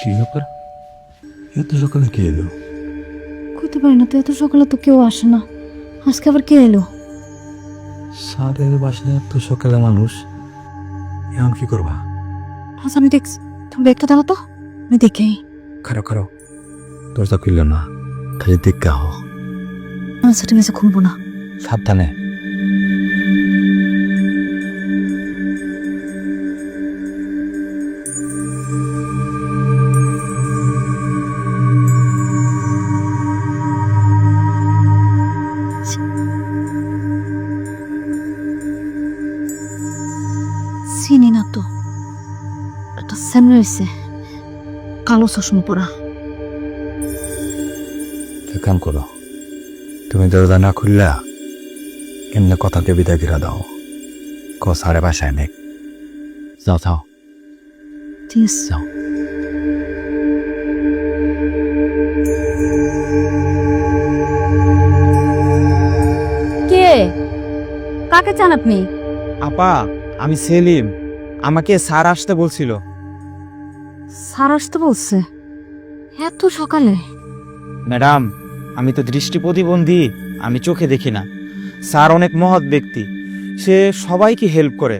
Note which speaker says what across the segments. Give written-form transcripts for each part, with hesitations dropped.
Speaker 1: কি ব্যাপার? এত সকালে কে এলো?
Speaker 2: কইতে পারি না তো, এত সকালে তো কেউ আসে না। আজকে আবার কে এলো?
Speaker 1: স্যারের বাসায় এত সকালে মানুষ, এখন কি করবা?
Speaker 2: আচ্ছা আমি দেখছি, তুমি ব্যাগটা দাও তো, আমি দেখি।
Speaker 1: খারো খারো, দরজা খুলল না, খালি দেখা হো।
Speaker 2: আচ্ছা ঠিক আছে, খুলবো না।
Speaker 1: সাবধানে।
Speaker 2: চিনি না তো, একটা সামনে হয়েছে, কালো চশমা পরা।
Speaker 1: এক কাম করো, তুমি দরজা না খুললা এমনি কথাকে বিদায় করে দাও। সারে বাসায় নেই, যাও যাও
Speaker 2: ঠিক আছে।
Speaker 1: যাও।
Speaker 2: কে? কাকে চান আপনি?
Speaker 3: আপা, আমি সেলিম। আমাকে স্যার আসতে বলছিল।
Speaker 2: স্যার আসতে বলছে এত সকালে?
Speaker 3: ম্যাডাম, আমি তো দৃষ্টি প্রতিবন্ধী, আমি চোখে দেখি না। স্যার অনেক মহৎ ব্যক্তি, সে সবাইকে হেল্প করে।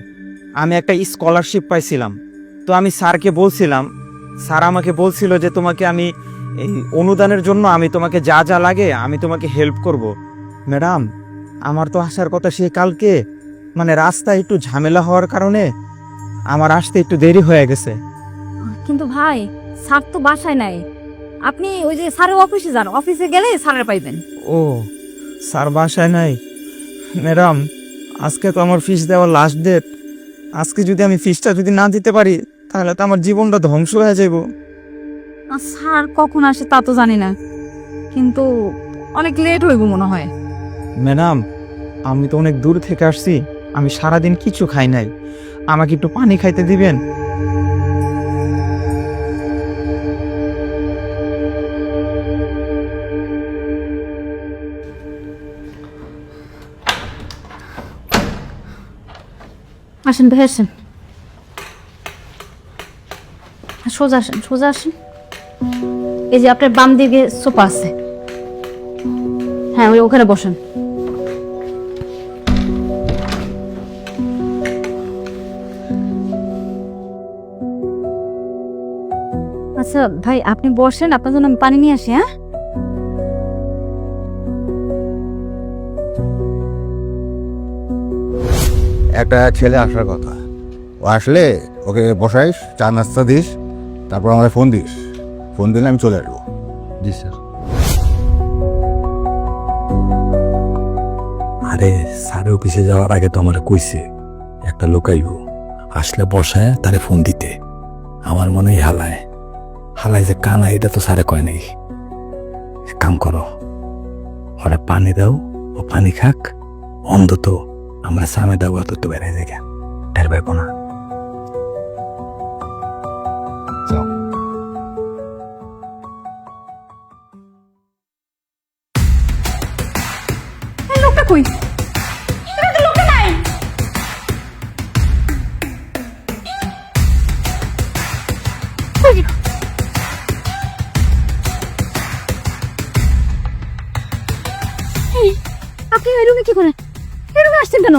Speaker 3: আমি একটা স্কলারশিপ পাইছিলাম, তো আমি স্যারকে বলছিলাম। স্যার আমাকে বলছিল যে তোমাকে আমি এই অনুদানের জন্য আমি তোমাকে যা যা লাগে আমি তোমাকে হেল্প করব। ম্যাডাম, আমার তো আসার কথা সে কালকে, মানে রাস্তায় একটু ঝামেলা হওয়ার কারণে আমার আসতে একটু দেরি হয়ে গেছে।
Speaker 4: কিন্তু ভাই, স্যার তো বাসায় নাই। আপনি ওই যে স্যারের অফিসে যান, অফিসে গেলে স্যারের পাইবেন।
Speaker 3: ও, স্যার বাসায় নাই। ম্যাডাম, আজকে তো আমার ফিস দেওয়ার লাস্ট ডেট। আজকে যদি আমি ফিসটা যদি না দিতে পারি তাহলে তো আমার জীবনটা ধ্বংস হয়ে যাব।
Speaker 4: আর স্যার কখন আসে তা তো জানি না, কিন্তু অনেক লেট হইব মনে হয়।
Speaker 3: ম্যাডাম, আমি তো অনেক দূর থেকে আসছি, আমি সারাদিন কিছু খাই নাই। আমাকে একটু পানি খাইতে দিবেন?
Speaker 2: আসেন ভাই, আসেন। সোজা আসেন, সোজা আসেন। এই যে আপনার বাম দিকে সোফা আছে, হ্যাঁ ওই ওখানে বসেন। আচ্ছা ভাই, আপনি বসেন, আপনার জন্য আমি পানি নিয়ে আসি। হ্যাঁ,
Speaker 5: একটা ছেলে আসার কথা, ও আসলে ওকে বসাইস, চা নাস্তা দিস, তারপর আমাকে ফোন দিস। ফোন দিলে আমি চলে আসবো।
Speaker 1: জি স্যার। আরে স্যারের অফিসে যাওয়ার আগে তো আমার কইছে একটা লোক আইব, আসলে বসায় তারে ফোন দিতে। আমার মনে হয় হালায় হালায় যে কানা, এটা তো স্যারে কয় নাই। এক কাম করো, ওরা পানি দাও, ও পানি খাক, অন্তত আমরা সামনে দাও তো বেড়ে যায়, টের পাইব না। যাও।
Speaker 4: এই লোকটা কই? এটা তো লোকটা নাই। কই গেল? এই, আপনি এই রুমে কি করেন? এই রুমে আসছেন কেন?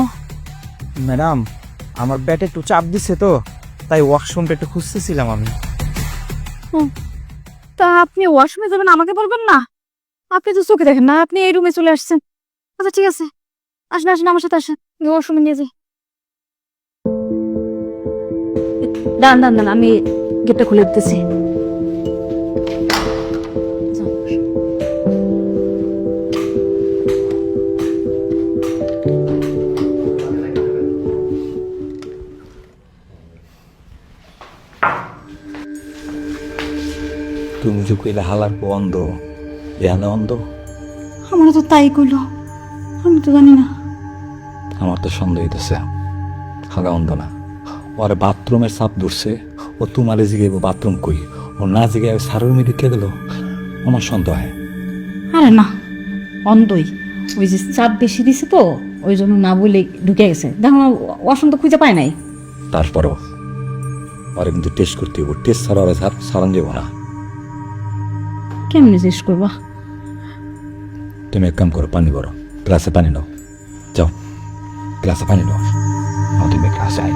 Speaker 3: ম্যাডাম, আমার ব্যাটে একটু চাপ দিছে তো, তাই ওয়াশরুমটা একটু খুঁজতেছিলাম আমি।
Speaker 4: তা আপনি ওয়াশরুমে যাবেন, আমাকে বলবেন না? আপনি তো চোখে দেখেন না, আপনি এই রুমে চলে আসছেন। আচ্ছা ঠিক আছে, আসেন আসেন, আমার সাথে আসেন, ওয়াশরুমে নিয়ে যাই।
Speaker 2: দাঁড়ান দাঁড়ান দাঁড়ান, আমি গেটটা খুলে দিতেছি।
Speaker 1: তুমি যে কইলে হালার অন্ধ, এখানে অন্ধ?
Speaker 2: আমার তো তাই কইল, আমি তো জানি না।
Speaker 1: আমার তো সন্দেহ হইতেছে হাগা অন্ধ না। ওর বাথরুমের চাপ ধরছে, ও তোমারে জিগাইব বাথরুম কই, ও না জিগাই সারের মেয়ে কে গেল, আমার সন্দেহ হয়।
Speaker 2: আরে না, অন্ধই। ওই যে চাপ বেশি দিছে তো, ওই জন্য না বলে ঢুকে গেছে। দেখো ওয়াশরুম তো খুঁজে পায় নাই।
Speaker 1: তারপরও ওরা কিন্তু টেস্ট করতে হইব, টেস্ট ছাড়া ওরা সারান যাব না।
Speaker 2: কেমনি টেস্ট করবা?
Speaker 1: তুমি এক কাম করো, পানি করো, গ্লাসে পানি নাও, যাও গ্লাসে পানি নাও, তুমি গ্লাসে আয়।